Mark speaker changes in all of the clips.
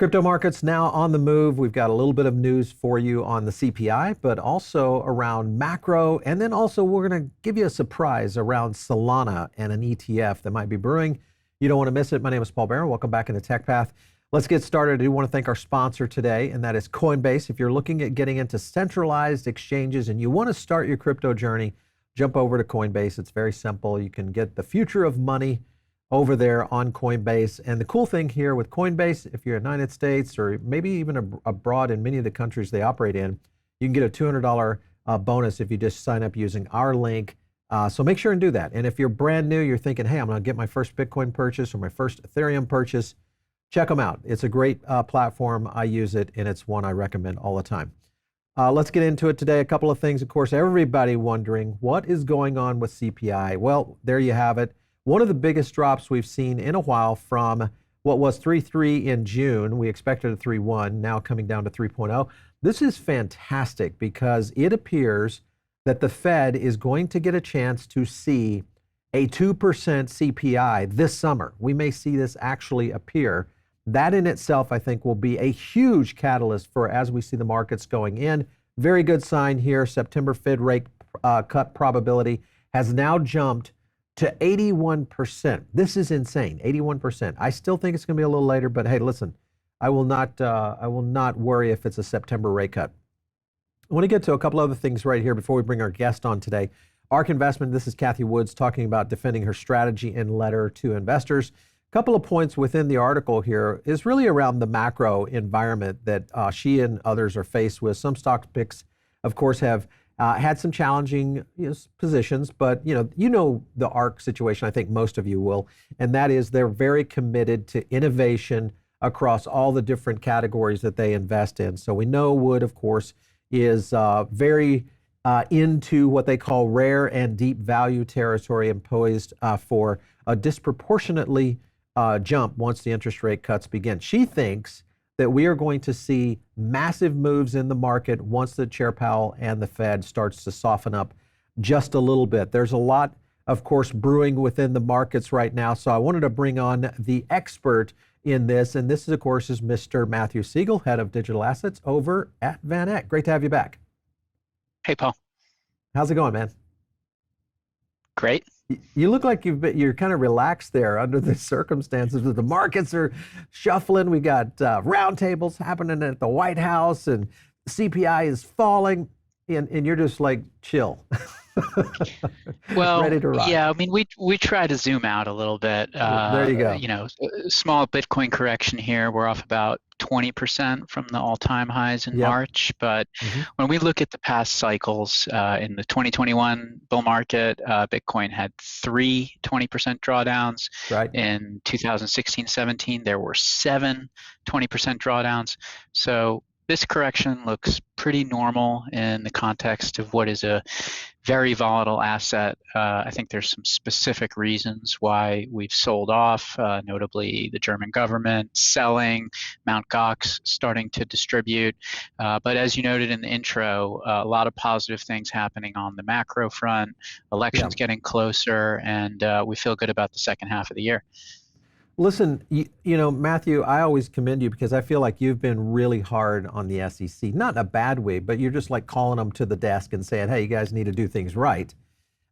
Speaker 1: Crypto markets now on the move. We've got a little bit of news for you on the CPI, but also around macro. And then also we're going to give you a surprise around Solana and an ETF that might be brewing. You don't want to miss it. My name is Paul Barron. Welcome back into Tech Path. Let's get started. I do want to thank our sponsor today, and that is Coinbase. If you're looking at getting into centralized exchanges and you want to start your crypto journey, jump over to Coinbase. It's very simple. You can get the future of money over there on Coinbase. And the cool thing here with Coinbase, if you're in the United States or maybe even abroad in many of the countries they operate in, you can get a $200 bonus if you just sign up using our link. So make sure and do that. And if you're brand new, you're thinking, hey, I'm going to get my first Bitcoin purchase or my first Ethereum purchase, check them out. It's a great platform. I use it, and it's one I recommend all the time. Let's get into it today. A couple of things, of course, everybody wondering what is going on with CPI. Well, there you have it. One of the biggest drops we've seen in a while from what was 3.3 in June. We expected a 3.1, now coming down to 3.0. This is fantastic because it appears that the Fed is going to get a chance to see a 2% CPI this summer. We may see this actually appear. That in itself, I think, will be a huge catalyst for as we see the markets going in. Very good sign here. September Fed rate cut probability has now jumped to 81%. This is insane, 81%. I still think it's going to be a little later, but hey, listen, I will not worry if it's a September rate cut. I want to get to a couple other things right here before we bring our guest on today. ARK Investment, this is Cathie Woods talking about defending her strategy in letter to investors. A couple of points within the article here is really around the macro environment that she and others are faced with. Some stock picks, of course, have had some challenging positions, but you know the ARK situation, I think most of you will, and that is they're very committed to innovation across all the different categories that they invest in. So we know Wood, of course, is very into what they call rare and deep value territory and poised for a disproportionately jump once the interest rate cuts begin. She thinks that we are going to see massive moves in the market once the Chair Powell and the Fed starts to soften up just a little bit. There's a lot, of course, brewing within the markets right now. So I wanted to bring on the expert in this. And this, of course, is Mr. Mathew Sigel, head of digital assets over at VanEck. Great to have you back.
Speaker 2: Hey, Paul.
Speaker 1: How's it going, man?
Speaker 2: Great.
Speaker 1: You look like you're kind of relaxed there under the circumstances. The markets are shuffling. We got roundtables happening at the White House, and CPI is falling, and you're just like chill.
Speaker 2: Well,
Speaker 1: ready to rock.
Speaker 2: Yeah, I mean, we try to zoom out a little bit.
Speaker 1: There you go.
Speaker 2: Small Bitcoin correction here. We're off about 20% from the all-time highs in March. But when we look at the past cycles, in the 2021 bull market, Bitcoin had 3 20% drawdowns.
Speaker 1: Right.
Speaker 2: In 2016-17, there were 7 20% drawdowns. So this correction looks pretty normal in the context of what is a very volatile asset. I think there's some specific reasons why we've sold off, notably the German government selling, Mt. Gox starting to distribute. But as you noted in the intro, a lot of positive things happening on the macro front, elections getting closer, and we feel good about the second half of the year.
Speaker 1: Listen, you know, Mathew, I always commend you because I feel like you've been really hard on the SEC, not in a bad way, but you're just like calling them to the desk and saying, hey, you guys need to do things right.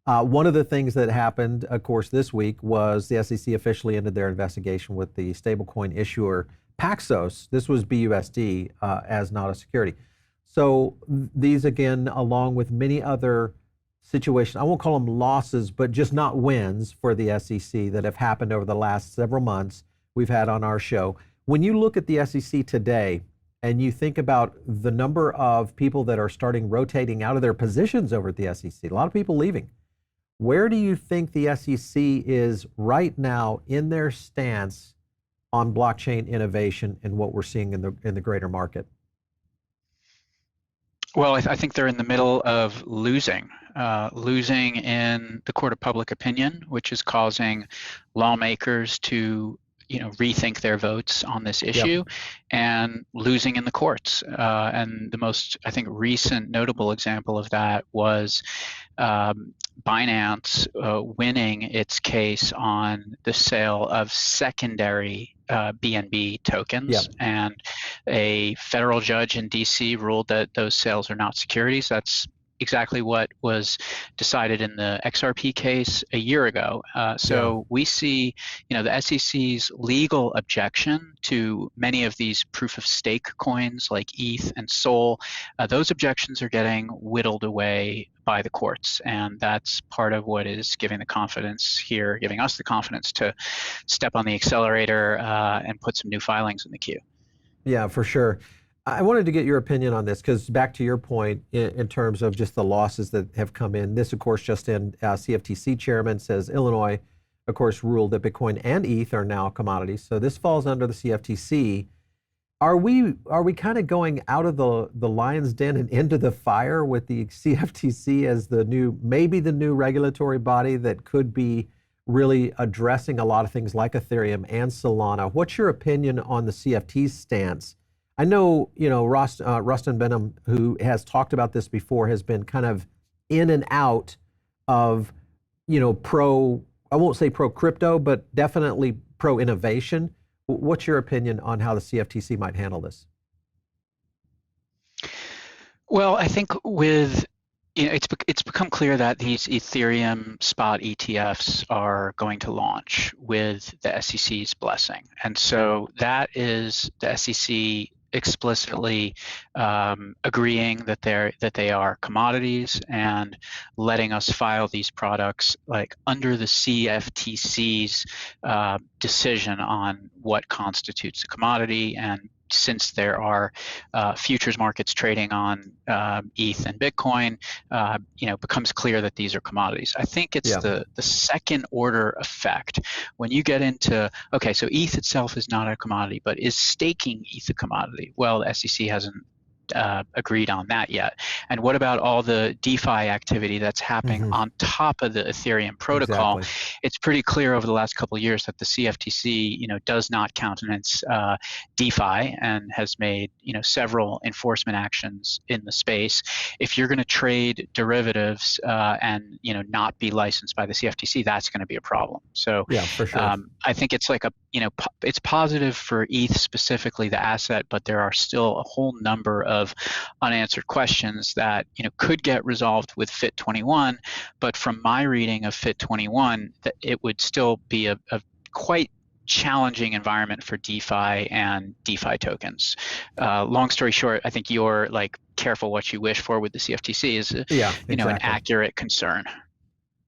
Speaker 1: One of the things that happened, of course, this week was the SEC officially ended their investigation with the stablecoin issuer Paxos. This was BUSD as not a security. So these, again, along with many other situations, I won't call them losses, but just not wins for the SEC that have happened over the last several months we've had on our show. When you look at the SEC today and you think about the number of people that are starting rotating out of their positions over at the SEC, a lot of people leaving, where do you think the SEC is right now in their stance on blockchain innovation and what we're seeing in the greater market?
Speaker 2: Well, I think they're in the middle of losing in the court of public opinion, which is causing lawmakers to rethink their votes on this
Speaker 1: Yep.
Speaker 2: issue and losing in the courts. And the most, I think, recent notable example of that was Binance winning its case on the sale of secondary BNB tokens,
Speaker 1: Yep.
Speaker 2: and a federal judge in DC ruled that those sales are not securities. That's exactly what was decided in the XRP case a year ago.
Speaker 1: Yeah.
Speaker 2: So we see, the SEC's legal objection to many of these proof of stake coins like ETH and SOL. Those objections are getting whittled away by the courts, and that's part of what is giving us the confidence to step on the accelerator and put some new filings in the queue.
Speaker 1: Yeah, for sure. I wanted to get your opinion on this because back to your point in terms of just the losses that have come in. This, of course, just in CFTC chairman says Illinois, of course, ruled that Bitcoin and ETH are now commodities. So this falls under the CFTC. Are we kind of going out of the lion's den and into the fire with the CFTC as maybe the new regulatory body that could be really addressing a lot of things like Ethereum and Solana? What's your opinion on the CFT's stance? I know, Rustin Benham, who has talked about this before, has been kind of in and out of, I won't say pro crypto, but definitely pro innovation. What's your opinion on how the CFTC might handle this?
Speaker 2: Well, I think it's become clear that these Ethereum spot ETFs are going to launch with the SEC's blessing, and so that is the SEC explicitly agreeing that they are commodities and letting us file these products like under the CFTC's decision on what constitutes a commodity. And since there are futures markets trading on ETH and Bitcoin, becomes clear that these are commodities. I think it's the second order effect when you get into, okay, so ETH itself is not a commodity, but is staking ETH a commodity? Well, the SEC hasn't agreed on that yet. And what about all the DeFi activity that's happening on top of the Ethereum protocol?
Speaker 1: Exactly.
Speaker 2: It's pretty clear over the last couple of years that the CFTC, does not countenance DeFi and has made, several enforcement actions in the space. If you're going to trade derivatives and, not be licensed by the CFTC, that's going to be a problem. So
Speaker 1: yeah, for sure.
Speaker 2: I think it's like it's positive for ETH specifically, the asset, but there are still a whole number of unanswered questions that could get resolved with FIT 21. But from my reading of FIT 21, that it would still be a quite challenging environment for DeFi and DeFi tokens. Long story short, I think you're careful what you wish for with the CFTC is an accurate concern.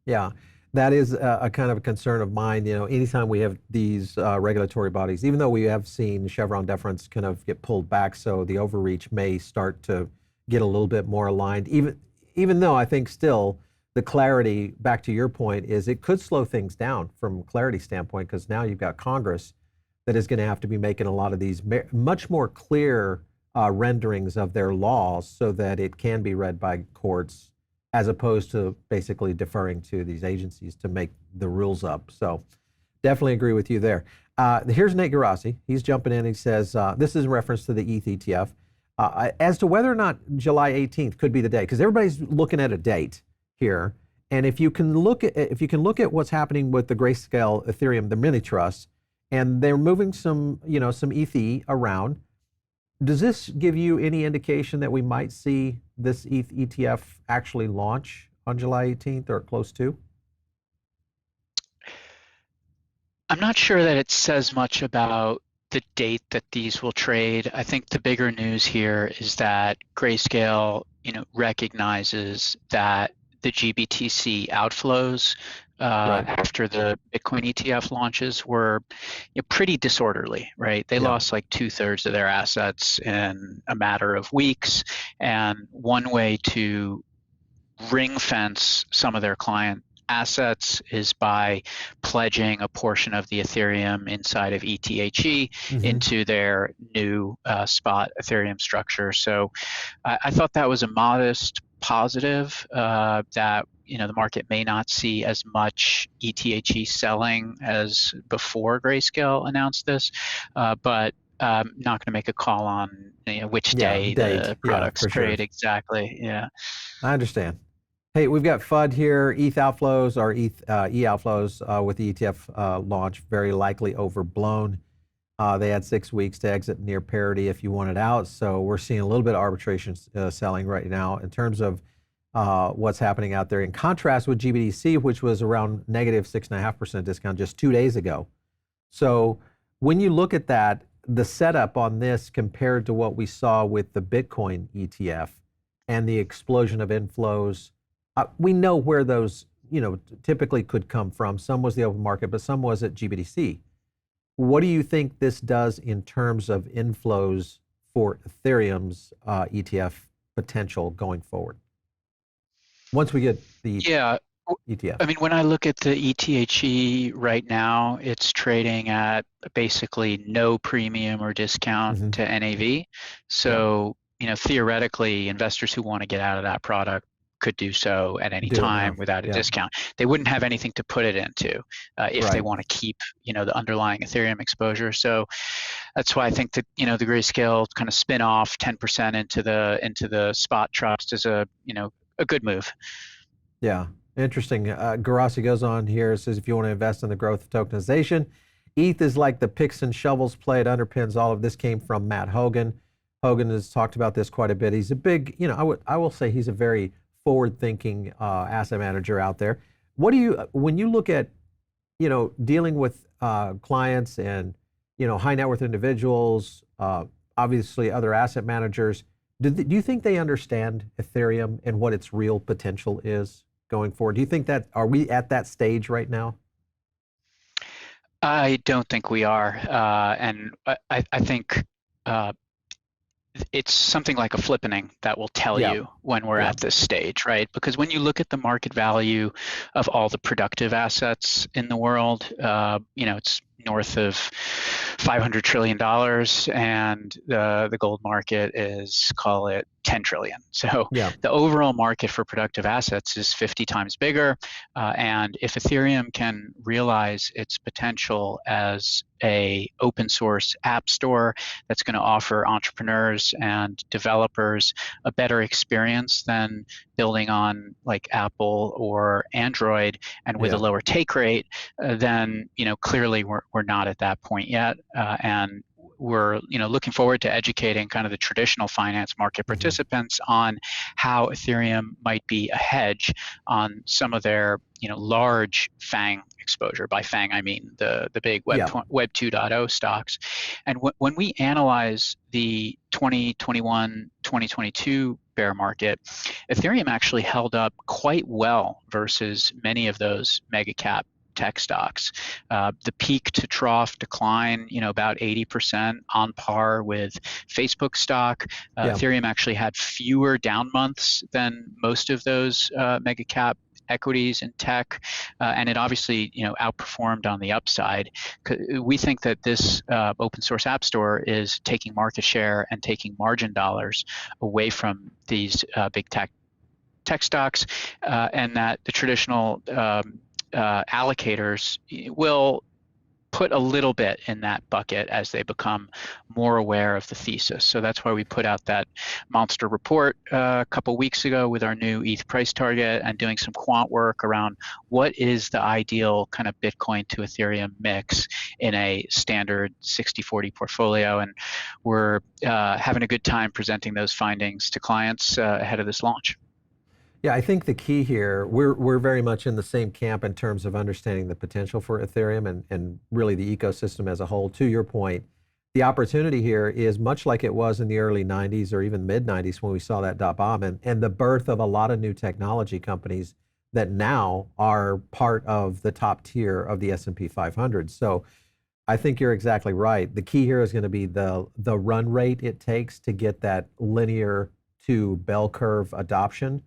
Speaker 1: Yeah. That is a kind of a concern of mine. Anytime we have these regulatory bodies, even though we have seen Chevron deference kind of get pulled back, so the overreach may start to get a little bit more aligned, even though I think still the clarity, back to your point, is it could slow things down from a clarity standpoint, because now you've got Congress that is going to have to be making a lot of these much more clear renderings of their laws so that it can be read by courts, as opposed to basically deferring to these agencies to make the rules up. So definitely agree with you there. Here's Nate Garassi. He's jumping in. He says, this is in reference to the ETH ETF, as to whether or not July 18th could be the day, because everybody's looking at a date here. And if you can look at what's happening with the Grayscale Ethereum, the mini trust, and they're moving some ETH around, does this give you any indication that we might see this ETH ETF actually launch on July 18th or close to?
Speaker 2: I'm not sure that it says much about the date that these will trade. I think the bigger news here is that Grayscale, recognizes that the GBTC outflows after the Bitcoin ETF launches were pretty disorderly, right? They lost like 2/3 of their assets in a matter of weeks. And one way to ring fence some of their client assets is by pledging a portion of the Ethereum inside of ETHE into their new spot Ethereum structure. So I thought that was a modest positive that the market may not see as much ETHE selling as before Grayscale announced this, but not going to make a call on which
Speaker 1: Yeah,
Speaker 2: day
Speaker 1: date.
Speaker 2: the
Speaker 1: Yeah,
Speaker 2: products
Speaker 1: for sure.
Speaker 2: trade exactly. Yeah.
Speaker 1: I understand. Hey, we've got FUD here. ETH outflows or E outflows with the ETF launch very likely overblown. They had 6 weeks to exit near parity if you wanted out. So we're seeing a little bit of arbitration selling right now in terms of what's happening out there. In contrast with GBTC, which was around negative 6.5% discount just 2 days ago. So when you look at that, the setup on this compared to what we saw with the Bitcoin ETF and the explosion of inflows, we know where those, typically could come from. Some was the open market, but some was at GBTC. What do you think this does in terms of inflows for Ethereum's ETF potential going forward? Once we get the
Speaker 2: Yeah.
Speaker 1: ETF.
Speaker 2: I mean, when I look at the ETHE right now, it's trading at basically no premium or discount to NAV. So, theoretically, investors who want to get out of that product could do so at any
Speaker 1: Do it
Speaker 2: time
Speaker 1: now.
Speaker 2: without a
Speaker 1: Yeah.
Speaker 2: discount. They wouldn't have anything to put it into if they
Speaker 1: Right.
Speaker 2: want to keep, the underlying Ethereum exposure. So that's why I think that, the Grayscale kind of spin off 10% into the spot trust is a good move.
Speaker 1: Yeah, interesting. Garasi goes on here, says if you want to invest in the growth of tokenization, ETH is like the picks and shovels play. It underpins all of this. Came from Matt Hogan. Hogan has talked about this quite a bit. He's a big, I will say he's a very forward-thinking asset manager out there. What do you, when you look at, dealing with clients and, high net worth individuals, obviously other asset managers, do you think they understand Ethereum and what its real potential is going forward? Do you think that, are we at that stage right now?
Speaker 2: I don't think we are. And I think it's something like a flippening that will tell
Speaker 1: Yeah.
Speaker 2: you when we're
Speaker 1: Yeah.
Speaker 2: at this stage, right? Because when you look at the market value of all the productive assets in the world, it's north of $500 trillion, and the gold market is, call it 10 trillion. So
Speaker 1: Yeah.
Speaker 2: the overall market for productive assets is 50 times bigger. And if Ethereum can realize its potential as a open source app store that's going to offer entrepreneurs and developers a better experience than building on like Apple or Android and with a lower take rate, then clearly we're not at that point yet, and we're looking forward to educating kind of the traditional finance market participants on how Ethereum might be a hedge on some of their large FANG exposure. By FANG, I mean the big Web 2.0 stocks. And when we analyze the 2021-2022 bear market, Ethereum actually held up quite well versus many of those mega cap tech stocks. The peak to trough decline, about 80%, on par with Facebook stock. Ethereum actually had fewer down months than most of those mega cap equities in tech, and it obviously outperformed on the upside. We think that this open source app store is taking market share and taking margin dollars away from these big tech stocks, and that the traditional allocators will put a little bit in that bucket as they become more aware of the thesis. So that's why we put out that monster report a couple weeks ago with our new ETH price target and doing some quant work around what is the ideal kind of Bitcoin to Ethereum mix in a standard 60-40 portfolio. And we're having a good time presenting those findings to clients ahead of this launch.
Speaker 1: Yeah, I think the key here, we're very much in the same camp in terms of understanding the potential for Ethereum and really the ecosystem as a whole. To your point, the opportunity here is much like it was in the early 90s or even mid 90s when we saw that dot bomb and the birth of a lot of new technology companies that now are part of the top tier of the S&P 500. So I think you're exactly right. The key here is going to be the run rate it takes to get that linear to bell curve adoption.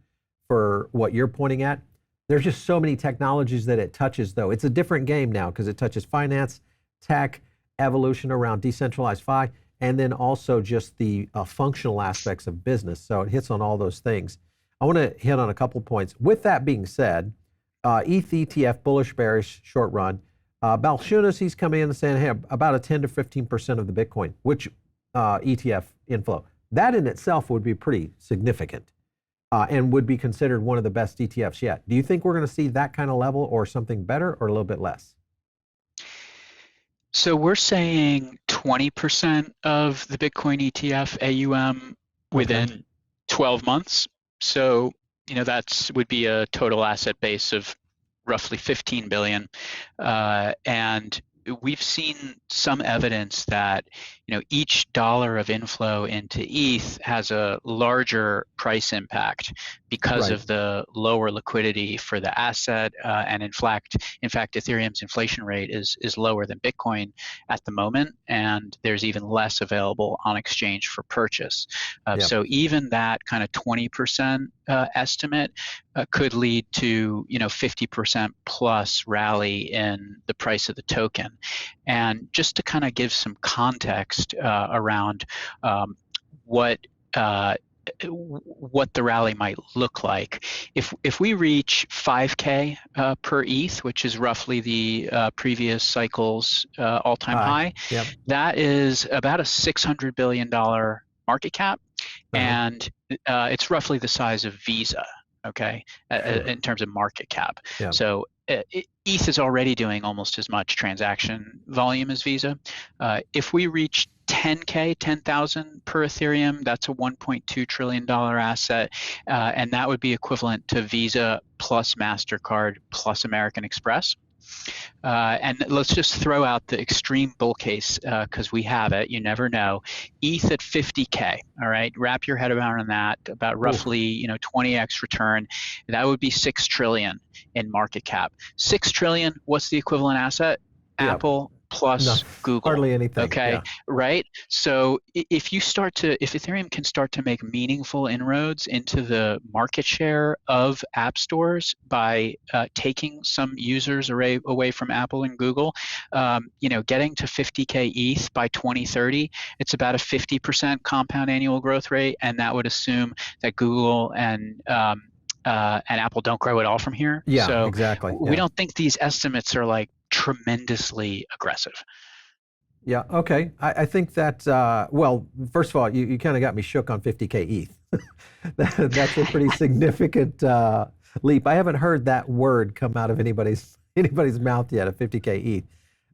Speaker 1: For what you're pointing at, there's just so many technologies that it touches, though. It's a different game now because it touches finance, tech, evolution around decentralized FI, and then also just the functional aspects of business. So it hits on all those things. I want to hit on a couple points. With that being said, ETH ETF, bullish, bearish, short run. Balchunas, he's coming in and saying, hey, about a 10 to 15% of the Bitcoin, which ETF inflow. That in itself would be pretty significant and would be considered one of the best ETFs yet. Do you think we're going to see that kind of level or something better or a little bit less?
Speaker 2: So we're saying 20% of the Bitcoin ETF AUM within 12 months. So, that's would be a total asset base of roughly 15 billion. And we've seen some evidence that each dollar of inflow into ETH has a larger price impact because of the lower liquidity for the asset, and in fact, Ethereum's inflation rate is lower than Bitcoin at the moment, and there's even less available on exchange for purchase. So even that kind of 20% estimate could lead to 50% plus rally in the price of the token. And just to kind of give some context around what the rally might look like, if we reach 5k per ETH, which is roughly the previous cycle's all-time high, that is about a $600 billion market cap, and it's roughly the size of Visa. Okay, in terms of market cap. So ETH is already doing almost as much transaction volume as Visa. If we reach 10,000 per Ethereum, that's a $1.2 trillion asset, and that would be equivalent to Visa plus MasterCard plus American Express. And let's just throw out the extreme bull case because we have it. You never know. ETH at 50k. All right, wrap your head around that. About roughly 20x return. That would be 6 trillion in market cap. 6 trillion. What's the equivalent asset? Apple plus Google.
Speaker 1: Hardly anything.
Speaker 2: Okay, right? So if Ethereum can start to make meaningful inroads into the market share of app stores by taking some users away from Apple and Google, getting to 50k ETH by 2030, it's about a 50% compound annual growth rate, and that would assume that Google and Apple don't grow at all from here.
Speaker 1: Yeah,
Speaker 2: so
Speaker 1: exactly.
Speaker 2: We don't think these estimates are like tremendously aggressive.
Speaker 1: Yeah, okay. I think that, well, first of all, you kind of got me shook on 50k ETH. That's a pretty significant leap. I haven't heard that word come out of anybody's mouth yet, of 50k ETH.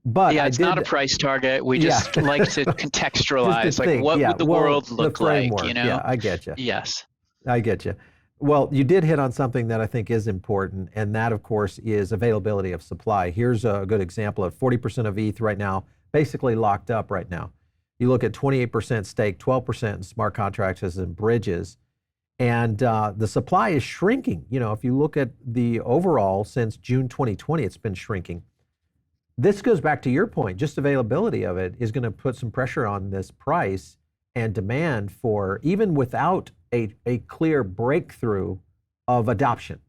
Speaker 1: But
Speaker 2: yeah, it's not a price target. We just like to contextualize, like what would the world look like,
Speaker 1: Yeah, I get you.
Speaker 2: Yes.
Speaker 1: I get you. Well, you did hit on something that I think is important, and that, of course, is availability of supply. Here's a good example of 40% of ETH right now, basically locked up right now. You look at 28% stake, 12% in smart contracts as in bridges, and the supply is shrinking. If you look at the overall since June 2020, it's been shrinking. This goes back to your point, just availability of it is going to put some pressure on this price and demand for, even without a clear breakthrough of adoption.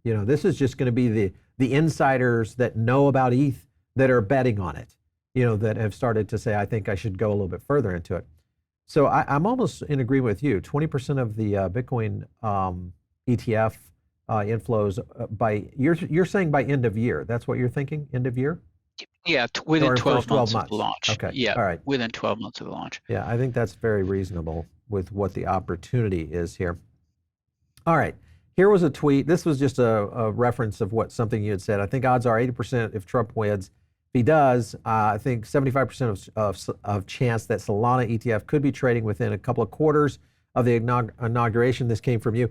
Speaker 1: This is just going to be the insiders that know about ETH that are betting on it, that have started to say, I think I should go a little bit further into it. So I'm almost in agreement with you. 20% of the Bitcoin ETF inflows you're saying by end of year. That's what you're thinking, end of year?
Speaker 2: Yeah, within 12 months of the launch.
Speaker 1: Okay.
Speaker 2: Yeah,
Speaker 1: all right.
Speaker 2: Within 12 months of the launch.
Speaker 1: Yeah, I think that's very reasonable with what the opportunity is here. All right, here was a tweet. This was just a reference of something you had said. I think odds are 80% if Trump wins. If he does, I think 75% of chance that Solana ETF could be trading within a couple of quarters of the inauguration. This came from you.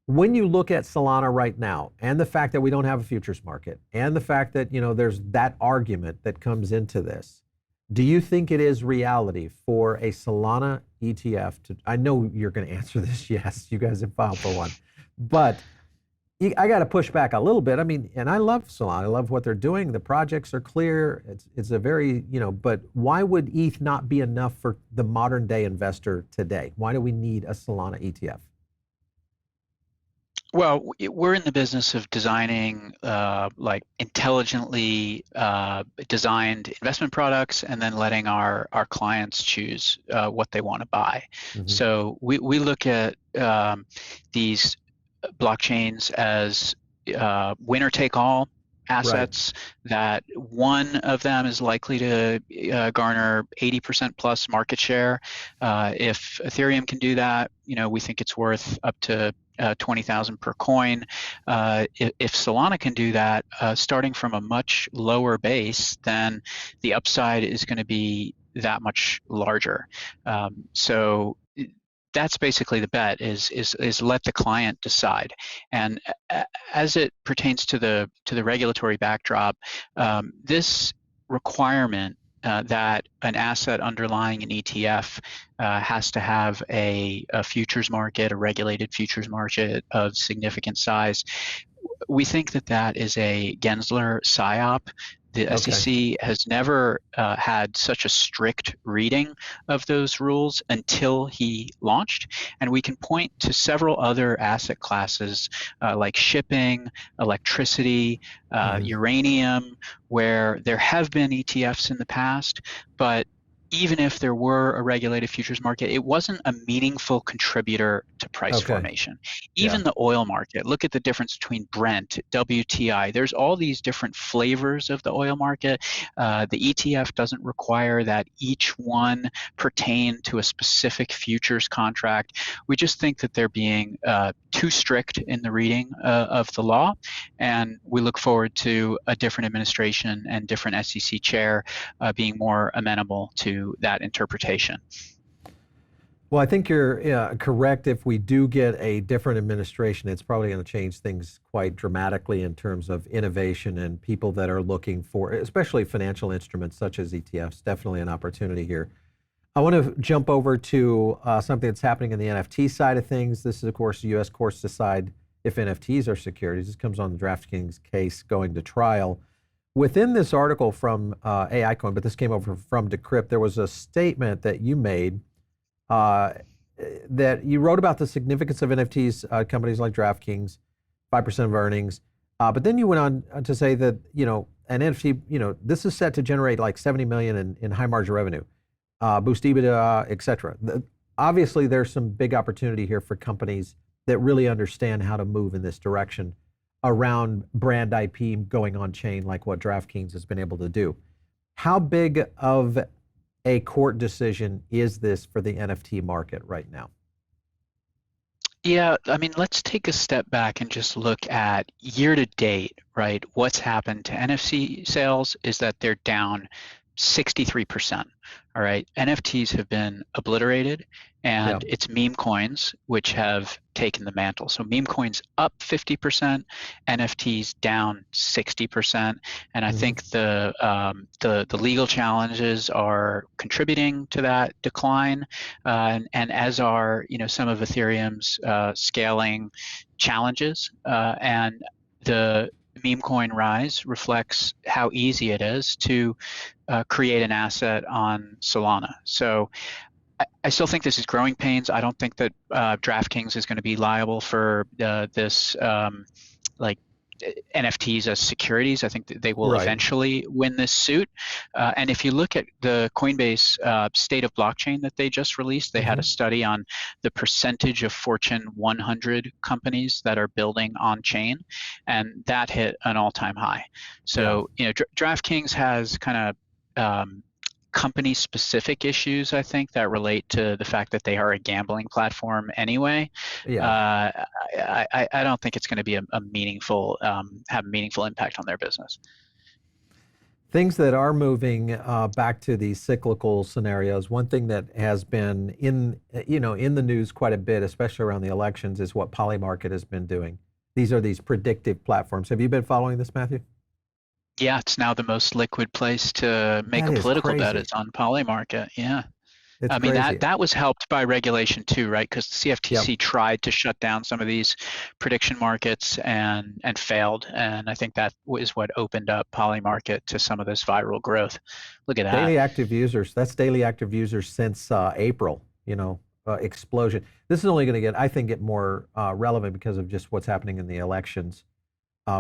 Speaker 1: When you look at Solana right now, and the fact that we don't have a futures market, and the fact that there's that argument that comes into this, do you think it is reality for a Solana ETF to? I know you're going to answer this yes. You guys have filed for one, but I got to push back a little bit. I mean, and I love Solana. I love what they're doing. The projects are clear. It's a very but why would ETH not be enough for the modern day investor today? Why do we need a Solana ETF?
Speaker 2: Well, we're in the business of designing like intelligently designed investment products and then letting our clients choose what they want to buy.
Speaker 1: Hmm.
Speaker 2: So we look at these blockchains as winner take all
Speaker 1: Right.
Speaker 2: assets, that one of them is likely to garner 80% plus market share. If Ethereum can do that, we think it's worth up to 20,000 per coin. If Solana can do that, starting from a much lower base, then the upside is going to be that much larger. So that's basically the bet, is let the client decide. And as it pertains to the regulatory backdrop, this requirement that an asset underlying an ETF has to have a futures market, a regulated futures market of significant size. We think that that is a Gensler psyop. The
Speaker 1: Okay.
Speaker 2: SEC has never had such a strict reading of those rules until he launched. And we can point to several other asset classes like shipping, electricity,
Speaker 1: Hmm.
Speaker 2: uranium, where there have been ETFs in the past, but even if there were a regulated futures market, it wasn't a meaningful contributor to price
Speaker 1: Okay.
Speaker 2: formation.
Speaker 1: Yeah.
Speaker 2: Even the oil market, look at the difference between Brent, WTI. There's all these different flavors of the oil market. The ETF doesn't require that each one pertain to a specific futures contract. We just think that they're being too strict in the reading of the law, and we look forward to a different administration and different SEC chair being more amenable to that interpretation.
Speaker 1: Well, I think you're correct. If we do get a different administration, it's probably going to change things quite dramatically in terms of innovation and people that are looking for, especially financial instruments such as ETFs. Definitely an opportunity here. I want to jump over to something that's happening in the NFT side of things. This is, of course, U.S. courts decide if NFTs are securities. This comes on the DraftKings case going to trial. Within this article from AI Coin, but this came over from Decrypt, there was a statement that you made uh, that you wrote about the significance of NFTs, companies like DraftKings, 5% of earnings. But then you went on to say that, an NFT, this is set to generate like 70 million in high margin revenue, boost EBITDA, et cetera. Obviously, there's some big opportunity here for companies that really understand how to move in this direction around brand IP going on chain, like what DraftKings has been able to do. How big of a court decision is this for the NFT market right now?
Speaker 2: Yeah, I mean, let's take a step back and just look at year to date, right? What's happened to NFC sales is that they're down 63%. All right. NFTs have been obliterated,
Speaker 1: Yeah.
Speaker 2: and it's meme coins which have taken the mantle. So meme coins up 50%, NFTs down 60%, and I
Speaker 1: Hmm.
Speaker 2: think the legal challenges are contributing to that decline, and as are some of Ethereum's scaling challenges, and the meme coin rise reflects how easy it is to create an asset on Solana. So I still think this is growing pains. I don't think that DraftKings is going to be liable for this like NFTs as securities. I think that they will
Speaker 1: Right.
Speaker 2: eventually win this suit. And if you look at the Coinbase state of blockchain that they just released, they had a
Speaker 1: Hmm.
Speaker 2: study on the percentage of Fortune 100 companies that are building on chain, and that hit an all-time high.
Speaker 1: Yeah.
Speaker 2: So, DraftKings has kind of company specific issues, I think, that relate to the fact that they are a gambling platform anyway.
Speaker 1: Yeah.
Speaker 2: Uh, I don't think it's going to be a meaningful have a meaningful impact on their business.
Speaker 1: Things that are moving back to these cyclical scenarios. One thing that has been in the news quite a bit, especially around the elections, is what Polymarket has been doing. These are these predictive platforms. Have you been following this, Matthew?
Speaker 2: Yeah, it's now the most liquid place to make
Speaker 1: That
Speaker 2: a
Speaker 1: is
Speaker 2: political bet is
Speaker 1: crazy.
Speaker 2: on Polymarket. Yeah.
Speaker 1: It's
Speaker 2: I mean, that
Speaker 1: crazy.
Speaker 2: that was helped by regulation too, right? Because the
Speaker 1: Yep.
Speaker 2: CFTC tried to shut down some of these prediction markets and failed, and I think that was what opened up Polymarket to some of this viral growth. Look at that.
Speaker 1: Daily active users. That's daily active users since April. explosion. This is only going to get, I think, get more relevant because of just what's happening in the elections.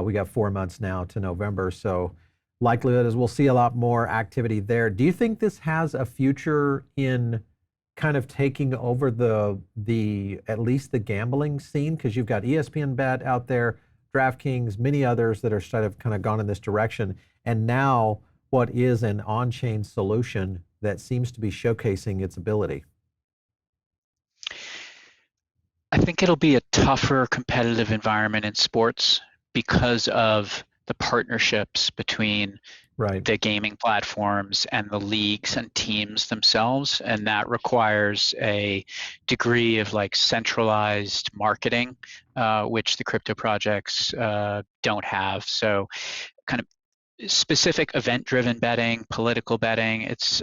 Speaker 1: We got 4 months now to November, so likelihood is we'll see a lot more activity there. Do you think this has a future in kind of taking over the at least the gambling scene? Because you've got ESPN Bet out there, DraftKings, many others that are kind of gone in this direction, and now what is an on-chain solution that seems to be showcasing its ability?
Speaker 2: I think it'll be a tougher competitive environment in sports because of the partnerships between
Speaker 1: Right.
Speaker 2: the gaming platforms and the leagues and teams themselves, and that requires a degree of like centralized marketing, which the crypto projects don't have. So kind of specific event-driven betting, political betting, it's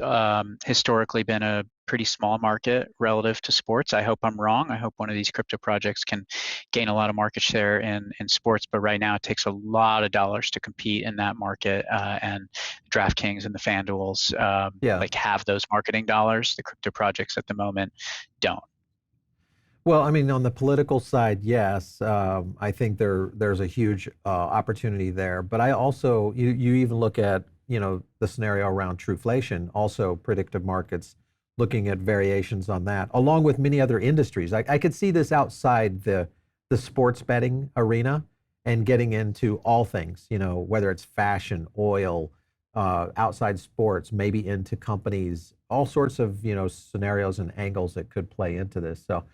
Speaker 2: historically been a pretty small market relative to sports. I hope I'm wrong. I hope one of these crypto projects can gain a lot of market share in sports, but right now it takes a lot of dollars to compete in that market, and DraftKings and the FanDuels
Speaker 1: Yeah.
Speaker 2: like have those marketing dollars. The crypto projects at the moment don't.
Speaker 1: Well, I mean, on the political side, yes, I think there's a huge opportunity there. But I also, you even look at, the scenario around trueflation, also predictive markets, looking at variations on that, along with many other industries. I could see this outside the sports betting arena and getting into all things, whether it's fashion, oil, outside sports, maybe into companies, all sorts of, scenarios and angles that could play into this. So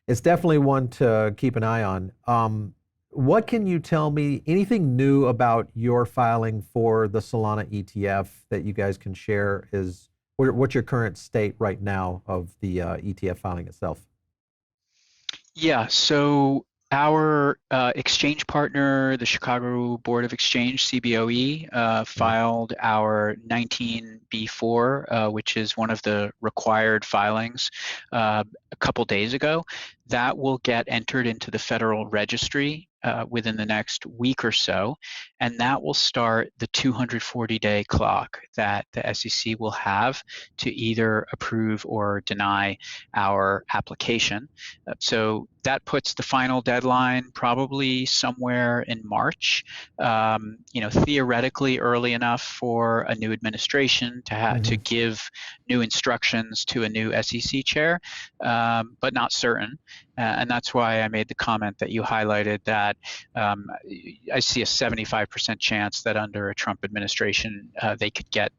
Speaker 1: it's definitely one to keep an eye on. What can you tell me, anything new about your filing for the Solana ETF that you guys can share? What's your current state right now of the ETF filing itself?
Speaker 2: Yeah, so our exchange partner, the Chicago Board of Exchange, CBOE, filed our 19B4, which is one of the required filings, a couple days ago. That will get entered into the Federal Registry within the next week or so, and that will start the 240-day clock that the SEC will have to either approve or deny our application. So that puts the final deadline probably somewhere in March. Theoretically early enough for a new administration to give new instructions to a new SEC chair, but not certain. And that's why I made the comment that you highlighted that I see a 75% chance that under a Trump administration, they could get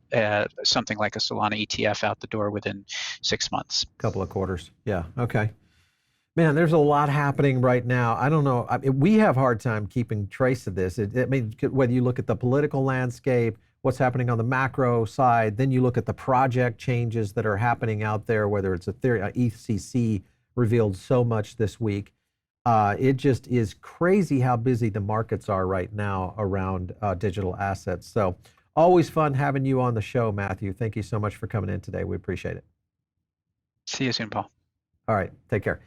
Speaker 2: something like a Solana ETF out the door within 6 months.
Speaker 1: Couple of quarters. Yeah. Okay. Man, there's a lot happening right now. I don't know. We have a hard time keeping trace of this. Whether you look at the political landscape, what's happening on the macro side, then you look at the project changes that are happening out there, whether it's Ethereum, ETHCC revealed so much this week. It just is crazy how busy the markets are right now around digital assets. So always fun having you on the show, Mathew. Thank you so much for coming in today. We appreciate it.
Speaker 2: See you soon, Paul.
Speaker 1: All right. Take care.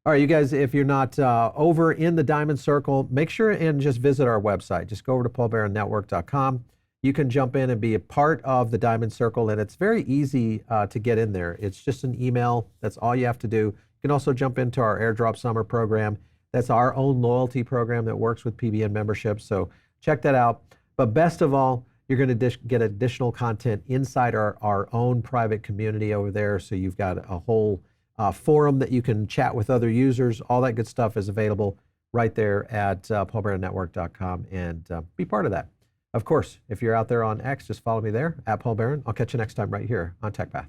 Speaker 1: All right, you guys, if you're not over in the Diamond Circle, make sure and just visit our website. Just go over to paulbaronnetwork.com. You can jump in and be a part of the Diamond Circle, and it's very easy to get in there. It's just an email. That's all you have to do. You can also jump into our Airdrop Summer program. That's our own loyalty program that works with PBN memberships, so check that out. But best of all, you're going to get additional content inside our own private community over there, so you've got a whole forum that you can chat with other users. All that good stuff is available right there at paulbaronnetwork.com, and be part of that. Of course, if you're out there on X, just follow me there at Paul Barron. I'll catch you next time right here on TechPath.